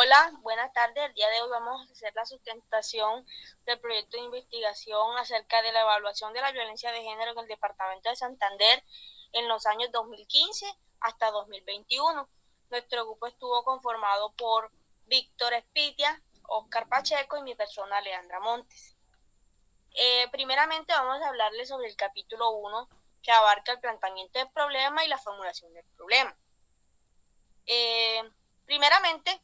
Hola, buenas tardes. El día de hoy vamos a hacer la sustentación del proyecto de investigación acerca de la evaluación de la violencia de género en el departamento de Santander en los años 2015 hasta 2021. Nuestro grupo estuvo conformado por Víctor Espitia, Oscar Pacheco y mi persona, Leandra Montes. Primeramente vamos a hablarles sobre el capítulo 1, que abarca el planteamiento del problema y la formulación del problema. Primeramente,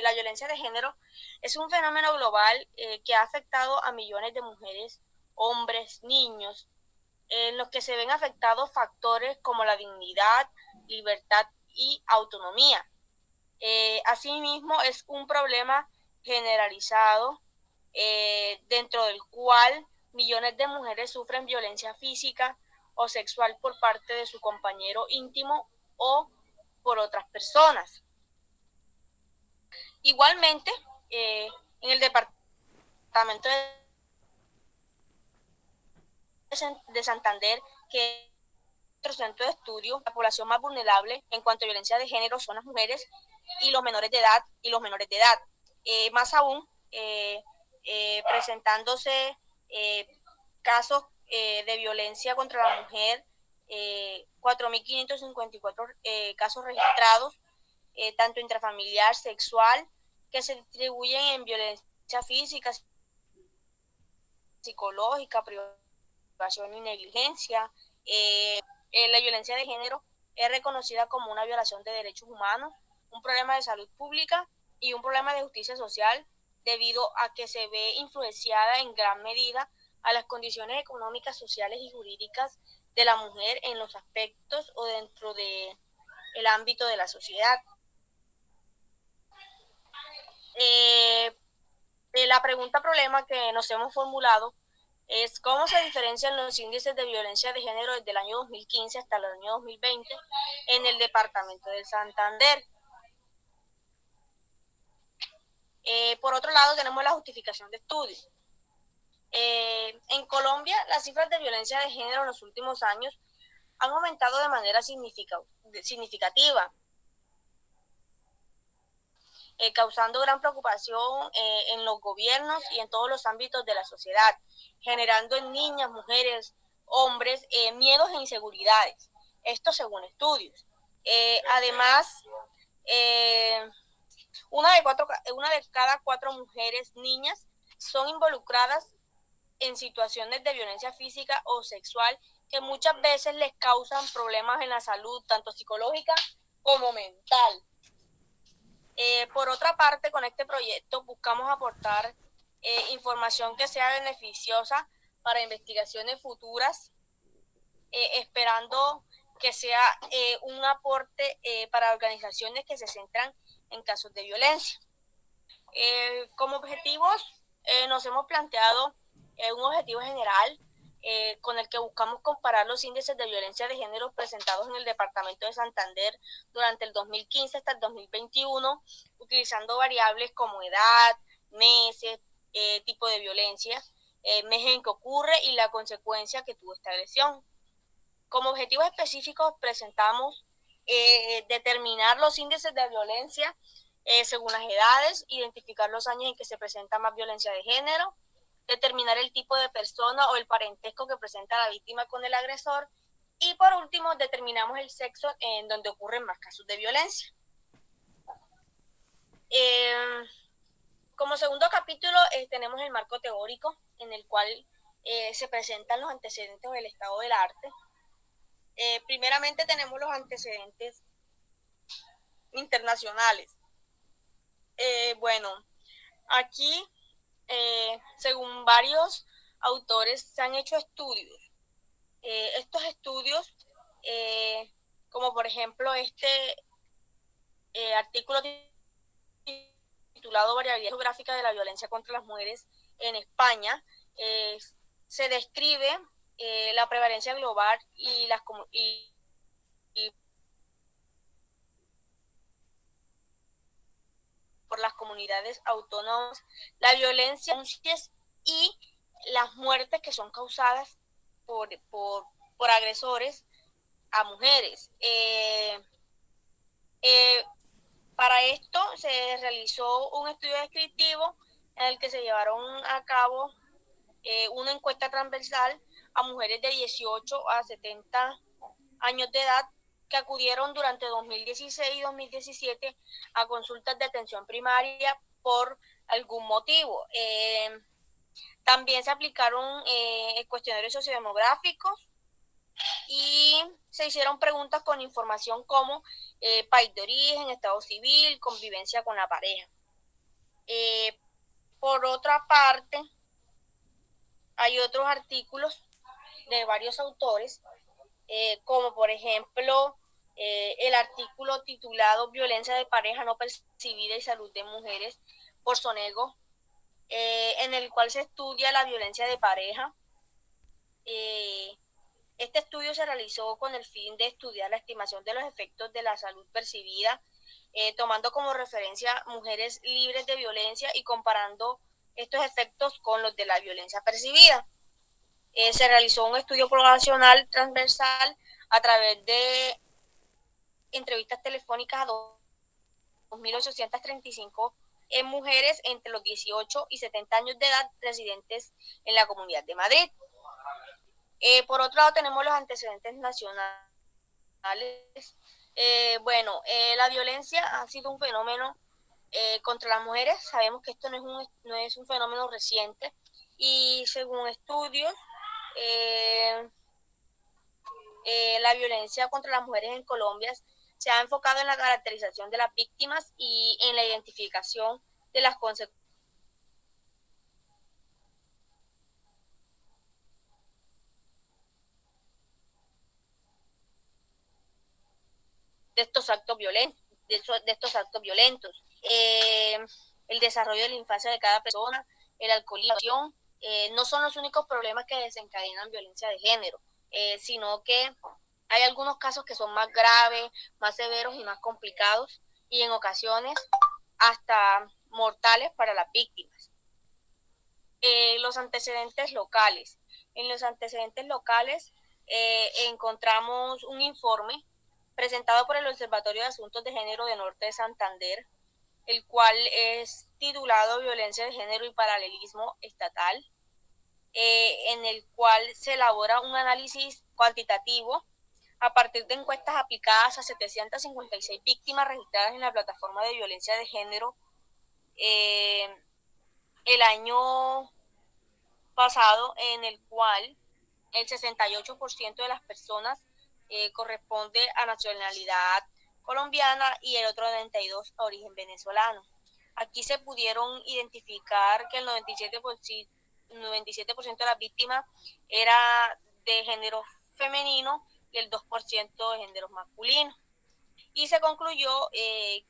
la violencia de género es un fenómeno global que ha afectado a millones de mujeres, hombres, niños, en los que se ven afectados factores como la dignidad, libertad y autonomía. Asimismo, es un problema generalizado dentro del cual millones de mujeres sufren violencia física o sexual por parte de su compañero íntimo o por otras personas. Igualmente, en el departamento de Santander, que es nuestro centro de estudio, la población más vulnerable en cuanto a violencia de género son las mujeres y los menores de edad. Más aún, presentándose casos de violencia contra la mujer, 4.554 casos registrados, tanto intrafamiliar, sexual, que se distribuyen en violencia física, psicológica, privación y negligencia. La violencia de género es reconocida como una violación de derechos humanos, un problema de salud pública y un problema de justicia social, debido a que se ve influenciada en gran medida a las condiciones económicas, sociales y jurídicas de la mujer en los aspectos o dentro del ámbito de la sociedad. La pregunta problema que nos hemos formulado es cómo se diferencian los índices de violencia de género desde el año 2015 hasta el año 2020 en el departamento de Santander. Por otro lado, tenemos la justificación de estudios. En Colombia, las cifras de violencia de género en los últimos años han aumentado de manera significativa, causando gran preocupación en los gobiernos y en todos los ámbitos de la sociedad, generando en niñas, mujeres, hombres, miedos e inseguridades. Esto según estudios. Además, una de cada 4 mujeres, niñas, son involucradas en situaciones de violencia física o sexual que muchas veces les causan problemas en la salud, tanto psicológica como mental. Por otra parte, con este proyecto buscamos aportar información que sea beneficiosa para investigaciones futuras, esperando que sea un aporte para organizaciones que se centran en casos de violencia. Como objetivos, nos hemos planteado un objetivo general con el que buscamos comparar los índices de violencia de género presentados en el departamento de Santander durante el 2015 hasta el 2021, utilizando variables como edad, meses, tipo de violencia, mes en que ocurre y la consecuencia que tuvo esta agresión. Como objetivos específicos presentamos determinar los índices de violencia según las edades, identificar los años en que se presenta más violencia de género, determinar el tipo de persona o el parentesco que presenta la víctima con el agresor y por último determinamos el sexo en donde ocurren más casos de violencia. Como segundo capítulo tenemos el marco teórico en el cual se presentan los antecedentes del estado del arte. Primeramente tenemos los antecedentes internacionales. Bueno, aquí, según varios autores, se han hecho estudios. Estos estudios, como por ejemplo este artículo titulado Variabilidad geográfica de la violencia contra las mujeres en España, se describe la prevalencia global y por las comunidades autónomas, la violencia y las muertes que son causadas por agresores a mujeres. Para Para esto se realizó un estudio descriptivo en el que se llevaron a cabo una encuesta transversal a mujeres de 18 a 70 años de edad que acudieron durante 2016 y 2017 a consultas de atención primaria por algún motivo. También se aplicaron cuestionarios sociodemográficos y se hicieron preguntas con información como país de origen, estado civil, convivencia con la pareja. Por otra parte, hay otros artículos de varios autores, como por ejemplo el artículo titulado Violencia de pareja no percibida y salud de mujeres por Sonego, en el cual se estudia la violencia de pareja. Este estudio se realizó con el fin de estudiar la estimación de los efectos de la salud percibida, tomando como referencia mujeres libres de violencia y comparando estos efectos con los de la violencia percibida. Se realizó un estudio poblacional transversal a través de entrevistas telefónicas a 2.835 mujeres entre los 18 y 70 años de edad residentes en la Comunidad de Madrid. Por otro lado tenemos los antecedentes nacionales. La violencia ha sido un fenómeno contra las mujeres. Sabemos que esto no es un fenómeno reciente y según estudios, la violencia contra las mujeres en Colombia se ha enfocado en la caracterización de las víctimas y en la identificación de las consecuencias de estos actos violentos. El desarrollo de la infancia de cada persona, el alcoholismo, no son los únicos problemas que desencadenan violencia de género, sino que hay algunos casos que son más graves, más severos y más complicados y en ocasiones hasta mortales para las víctimas. Los antecedentes locales. En los antecedentes locales encontramos un informe presentado por el Observatorio de Asuntos de Género de Norte de Santander, el cual es titulado Violencia de Género y Paralelismo Estatal, en el cual se elabora un análisis cuantitativo a partir de encuestas aplicadas a 756 víctimas registradas en la plataforma de violencia de género el año pasado, en el cual el 68% de las personas corresponde a nacionalidad colombiana y el otro 92% a origen venezolano. Aquí se pudieron identificar que el 97% de las víctimas era de género femenino y el 2% de género masculino. Y se concluyó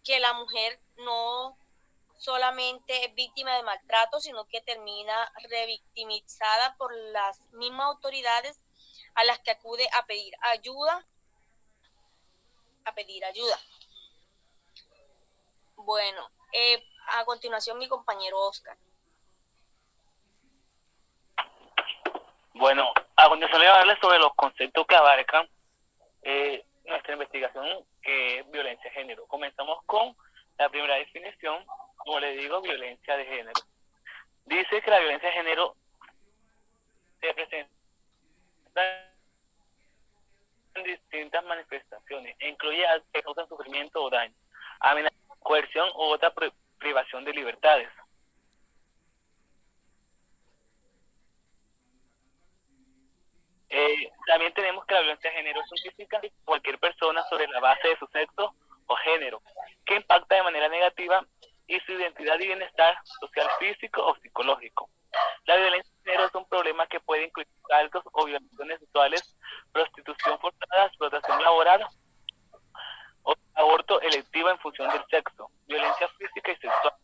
que la mujer no solamente es víctima de maltrato, sino que termina revictimizada por las mismas autoridades a las que acude a pedir ayuda. Bueno, a continuación mi compañero Oscar. Bueno, a continuación le voy a hablarles sobre los conceptos que abarcan nuestra investigación, que es violencia de género. Comenzamos con la primera definición, como le digo, violencia de género. Dice que la violencia de género se presenta en distintas manifestaciones e incluye actos que causan sufrimiento o daño, amenaza, coerción u otra privación de libertades. También tenemos que la violencia de género es justifica cualquier persona sobre la base de su sexo o género, que impacta de manera negativa y su identidad y bienestar social, físico o psicológico. La violencia de género es un problema que puede incluir asaltos o violaciones sexuales, prostitución forzada, explotación laboral o aborto electivo en función del sexo, violencia física y sexual.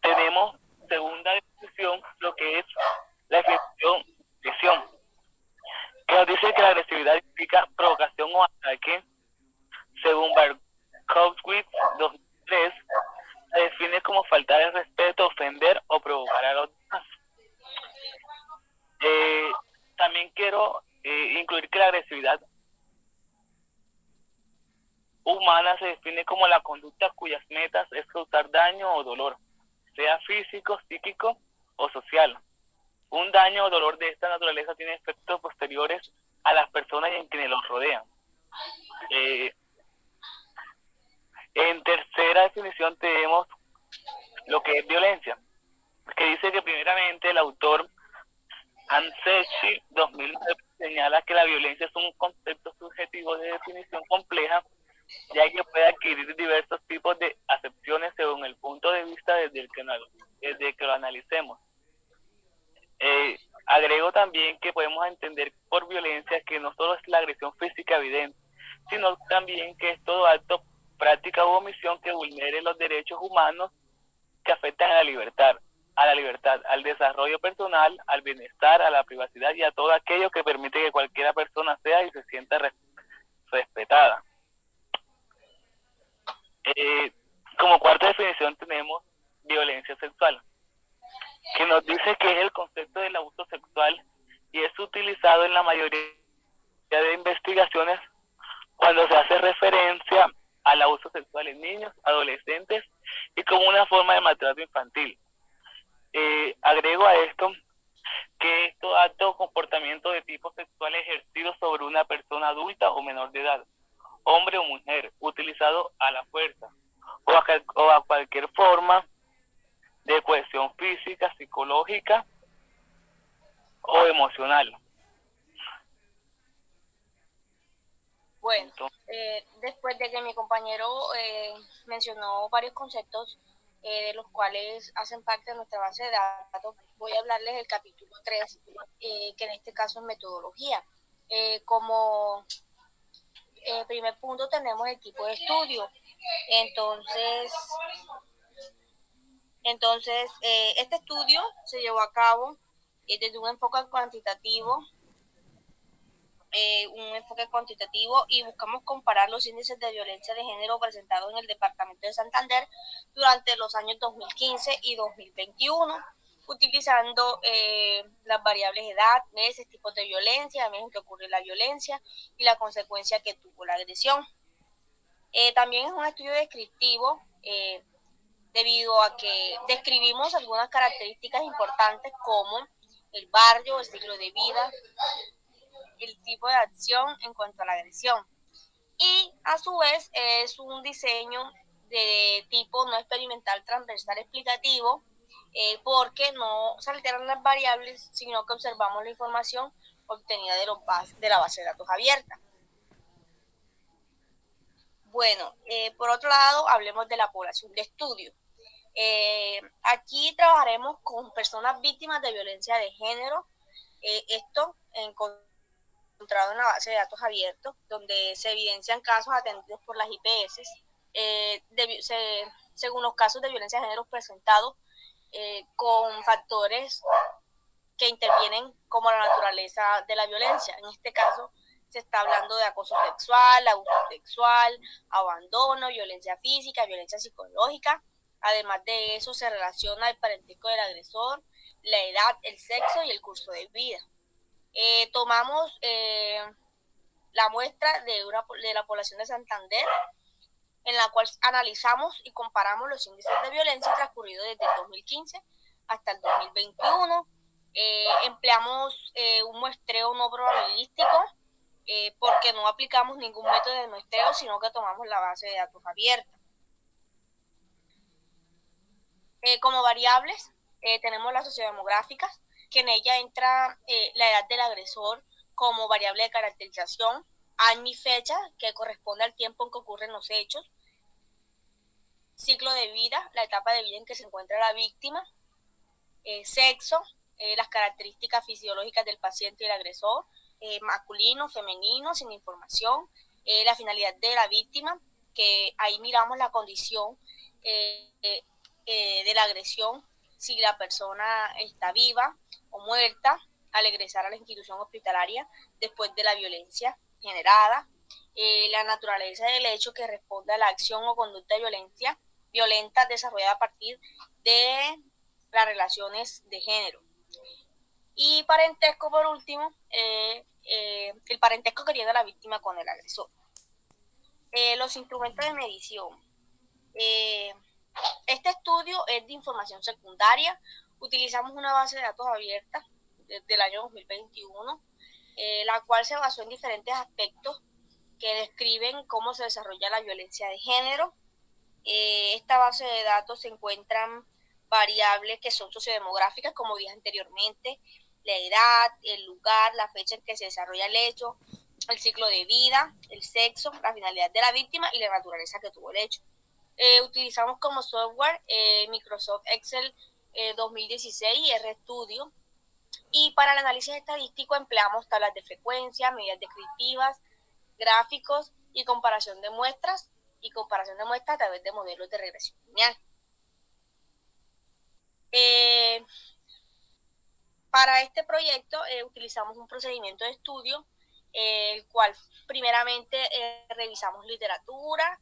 Tenemos segunda definición, lo que es la definición de agresión, que nos dice que la agresividad implica provocación o ataque. Según Barkowitz 2003, la define como faltar el respeto, ofender o provocar a los demás. También quiero incluir que la agresividad humana se define como la conducta cuyas metas es causar daño o dolor, sea físico, psíquico o social. Un daño o dolor de esta naturaleza tiene efectos posteriores a las personas y en quienes los rodean. En tercera definición tenemos lo que es violencia, que dice que primeramente el autor Hansechi 2009 señala que la violencia es un concepto subjetivo de definición compleja, ya que puede adquirir diversos tipos de acepciones según el punto de vista desde el que lo analicemos. Agrego también que podemos entender por violencia que no solo es la agresión física evidente, sino también que es todo acto, práctica u omisión que vulnere los derechos humanos que afectan a la libertad, al desarrollo personal, al bienestar, a la privacidad y a todo aquello que permite que cualquiera persona sea y se sienta respetada. Como cuarta definición tenemos violencia sexual, que nos dice que es el concepto del abuso sexual y es utilizado en la mayoría de investigaciones cuando se hace referencia al abuso sexual en niños, adolescentes y como una forma de maltrato infantil. Agrego a esto que estos actos o comportamientos de tipo sexual ejercidos sobre una persona adulta o menor de edad, hombre o mujer, utilizado a la fuerza o a cualquier forma de cohesión física, psicológica o emocional. Bueno, después de que mi compañero mencionó varios conceptos de los cuales hacen parte de nuestra base de datos, voy a hablarles del capítulo 3, que en este caso es metodología. Como primer punto tenemos el tipo de estudio. Entonces este estudio se llevó a cabo desde un enfoque cuantitativo y buscamos comparar los índices de violencia de género presentados en el departamento de Santander durante los años 2015 y 2021, utilizando las variables edad, meses, tipos de violencia, meses en que ocurre la violencia y la consecuencia que tuvo la agresión. También es un estudio descriptivo debido a que describimos algunas características importantes como el barrio, el ciclo de vida, el tipo de acción en cuanto a la agresión. Y a su vez es un diseño de tipo no experimental transversal explicativo, porque no se alteran las variables, sino que observamos la información obtenida de la base de datos abierta. Bueno, por otro lado, hablemos de la población de estudio. Aquí trabajaremos con personas víctimas de violencia de género. Esto encontrado en la base de datos abiertos, donde se evidencian casos atendidos por las IPS, según los casos de violencia de género presentados, con factores que intervienen como la naturaleza de la violencia. En este caso se está hablando de acoso sexual, abuso sexual, abandono, violencia física, violencia psicológica. Además de eso se relaciona el parentesco del agresor, la edad, el sexo y el curso de vida. Tomamos la muestra de la población de Santander, en la cual analizamos y comparamos los índices de violencia transcurridos desde el 2015 hasta el 2021. Empleamos un muestreo no probabilístico, porque no aplicamos ningún método de muestreo, sino que tomamos la base de datos abierta. Como variables tenemos las sociodemográficas, que en ella entra la edad del agresor como variable de caracterización, año y fecha, que corresponde al tiempo en que ocurren los hechos, ciclo de vida, la etapa de vida en que se encuentra la víctima, sexo, las características fisiológicas del paciente y el agresor, masculino, femenino, sin información, la finalidad de la víctima, que ahí miramos la condición de la agresión, si la persona está viva o muerta al egresar a la institución hospitalaria después de la violencia generada, la naturaleza del hecho que responde a la acción o conducta de violenta desarrollada a partir de las relaciones de género. Y parentesco, por último, el parentesco que tiene la víctima con el agresor. Los instrumentos de medición. Eh, este estudio es de información secundaria. Utilizamos una base de datos abierta desde el año 2021, la cual se basó en diferentes aspectos que describen cómo se desarrolla la violencia de género. Esta base de datos se encuentran variables que son sociodemográficas, como dije anteriormente, la edad, el lugar, la fecha en que se desarrolla el hecho, el ciclo de vida, el sexo, la finalidad de la víctima y la naturaleza que tuvo el hecho. Utilizamos como software Microsoft Excel 2016 y RStudio. Y para el análisis estadístico empleamos tablas de frecuencia, medidas descriptivas, gráficos y comparación de muestras a través de modelos de regresión lineal. Eh, para este proyecto utilizamos un procedimiento de estudio, el cual primeramente revisamos literatura,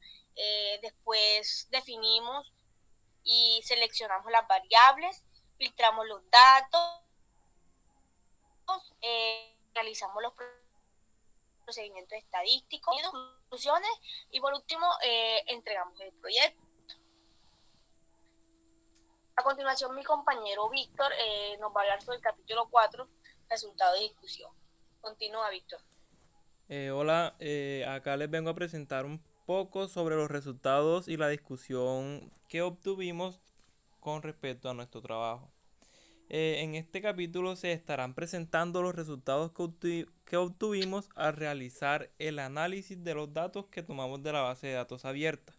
después definimos y seleccionamos las variables, filtramos los datos, realizamos los procedimientos estadísticos, conclusiones y por último entregamos el proyecto. A continuación mi compañero Víctor nos va a hablar sobre el capítulo 4, resultado de discusión. Continúa, Víctor. Hola, acá les vengo a presentar un poco sobre los resultados y la discusión que obtuvimos con respecto a nuestro trabajo. En este capítulo se estarán presentando los resultados que obtuvimos al realizar el análisis de los datos que tomamos de la base de datos abierta.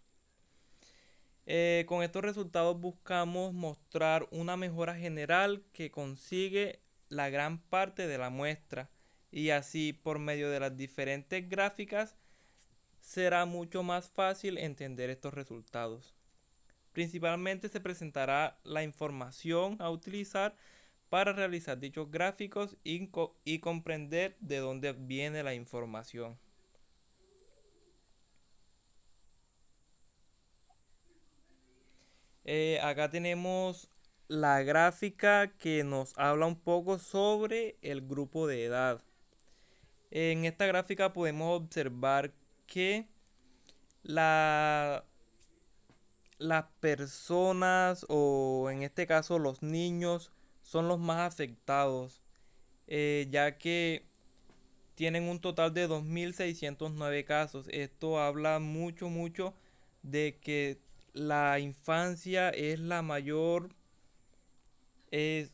Con estos resultados buscamos mostrar una mejora general que consigue la gran parte de la muestra y así por medio de las diferentes gráficas será mucho más fácil entender estos resultados. Principalmente se presentará la información a utilizar para realizar dichos gráficos y comprender de dónde viene la información. Acá tenemos la gráfica que nos habla un poco sobre el grupo de edad. En esta gráfica podemos observar que las personas o en este caso los niños son los más afectados, ya que tienen un total de 2.609 casos. Esto habla mucho de que la infancia es la mayor,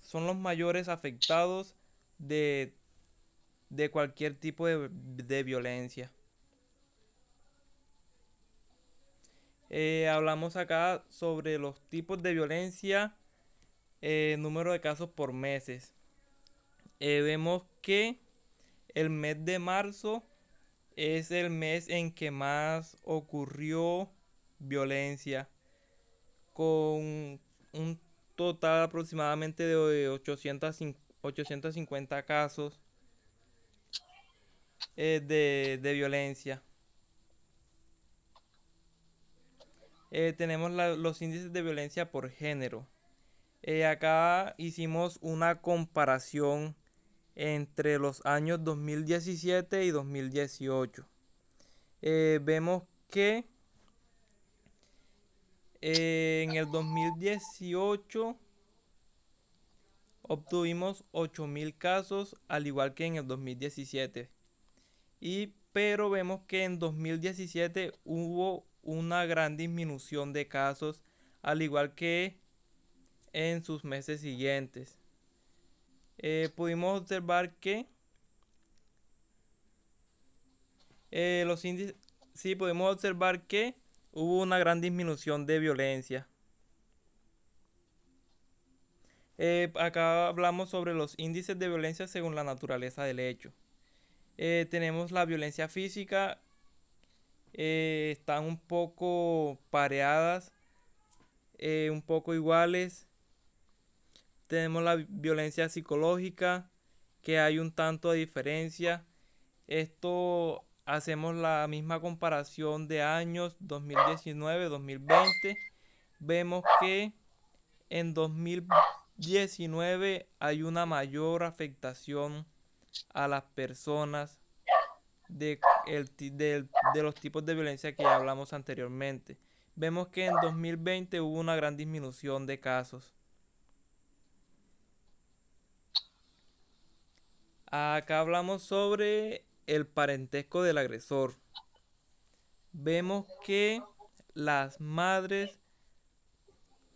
son los mayores afectados de, de cualquier tipo de violencia. Hablamos acá sobre los tipos de violencia, número de casos por meses. Vemos que el mes de marzo es el mes en que más ocurrió violencia, con un total aproximadamente de 850 casos de violencia. Tenemos los índices de violencia por género. Acá hicimos una comparación entre los años 2017 y 2018. Vemos que en el 2018 obtuvimos 8.000 casos, al igual que en el 2017. Pero vemos que en 2017 hubo una gran disminución de casos, al igual que en sus meses siguientes. Pudimos observar que los índices, sí, podemos observar que hubo una gran disminución de violencia. Acá hablamos sobre los índices de violencia según la naturaleza del hecho. Tenemos la violencia física, están un poco pareadas, un poco iguales. Tenemos la violencia psicológica, que hay un tanto de diferencia. Esto hacemos la misma comparación de años 2019-2020. Vemos que en 2019 hay una mayor afectación a las personas de los tipos de violencia que ya hablamos anteriormente. Vemos que en 2020 hubo una gran disminución de casos. Acá hablamos sobre el parentesco del agresor. Vemos que las madres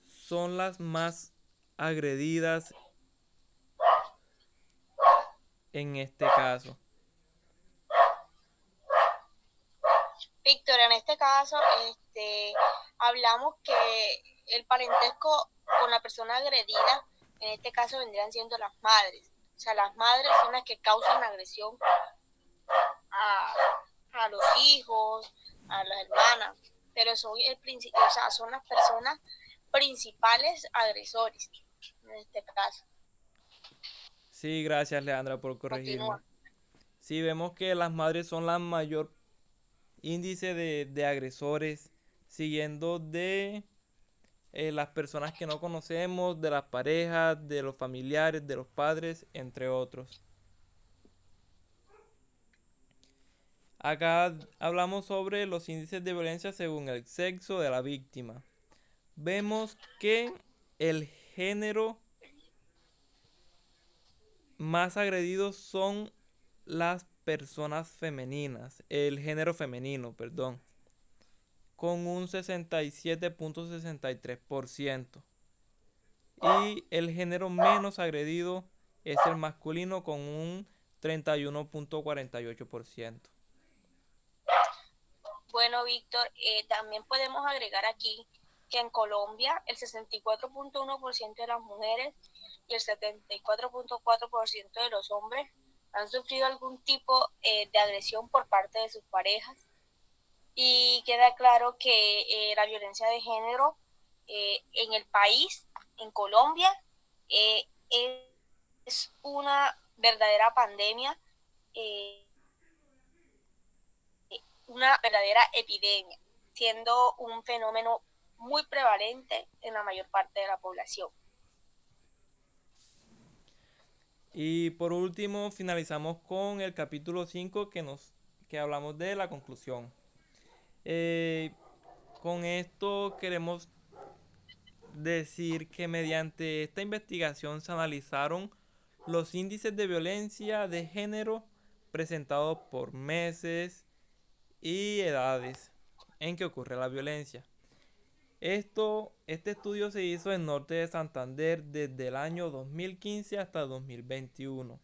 son las más agredidas en este caso. Víctor, en este caso, hablamos que el parentesco con la persona agredida, en este caso vendrían siendo las madres. O sea, las madres son las que causan la agresión a los hijos, a las hermanas, pero son, o sea, son las personas principales agresores en este caso. Sí, gracias Leandra por corregirme. Continúa. Sí, vemos que las madres son la mayor índice de agresores, siguiendo de las personas que no conocemos, de las parejas, de los familiares, de los padres, entre otros. Acá hablamos sobre los índices de violencia según el sexo de la víctima. Vemos que el género más agredido son las personas femeninas, el género femenino, perdón, con un 67.63%. Y el género menos agredido es el masculino con un 31.48%. Bueno, Víctor, también podemos agregar aquí que en Colombia el 64.1% de las mujeres y el 74.4% de los hombres han sufrido algún tipo de agresión por parte de sus parejas. Y queda claro que la violencia de género en el país, en Colombia, es una verdadera pandemia, una verdadera epidemia, siendo un fenómeno muy prevalente en la mayor parte de la población. Y por último, finalizamos con el capítulo 5 que hablamos de la conclusión. Con esto queremos decir que mediante esta investigación se analizaron los índices de violencia de género presentados por meses y edades en que ocurre la violencia. Este estudio se hizo en Norte de Santander desde el año 2015 hasta 2021.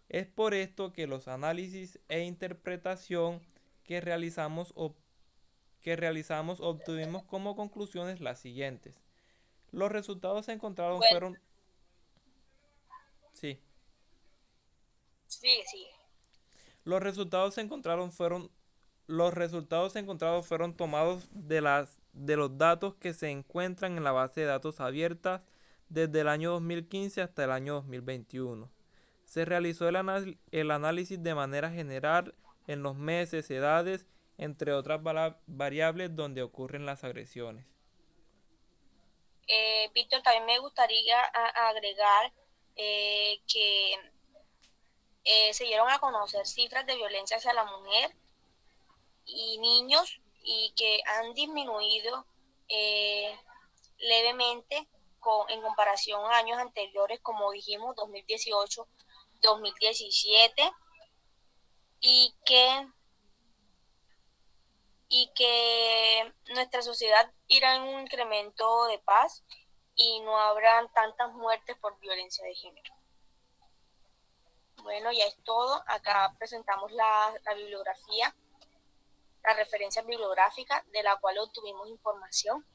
Es por esto que los análisis e interpretación que realizamos obtuvimos como conclusiones las siguientes. Los resultados se encontraron Bueno, fueron... Sí. sí, sí. Los resultados se encontraron fueron... Los resultados encontrados fueron tomados de los datos que se encuentran en la base de datos abiertas desde el año 2015 hasta el año 2021. Se realizó el análisis de manera general en los meses, edades, entre otras variables donde ocurren las agresiones. Víctor, también me gustaría agregar que se dieron a conocer cifras de violencia hacia la mujer y niños y que han disminuido levemente en comparación a años anteriores, como dijimos, 2018, 2017, y que nuestra sociedad irá en un incremento de paz y no habrán tantas muertes por violencia de género. Bueno, ya es todo. Acá presentamos la bibliografía, la referencia bibliográfica de la cual obtuvimos información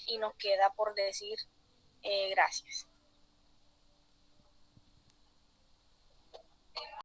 y nos queda por decir gracias.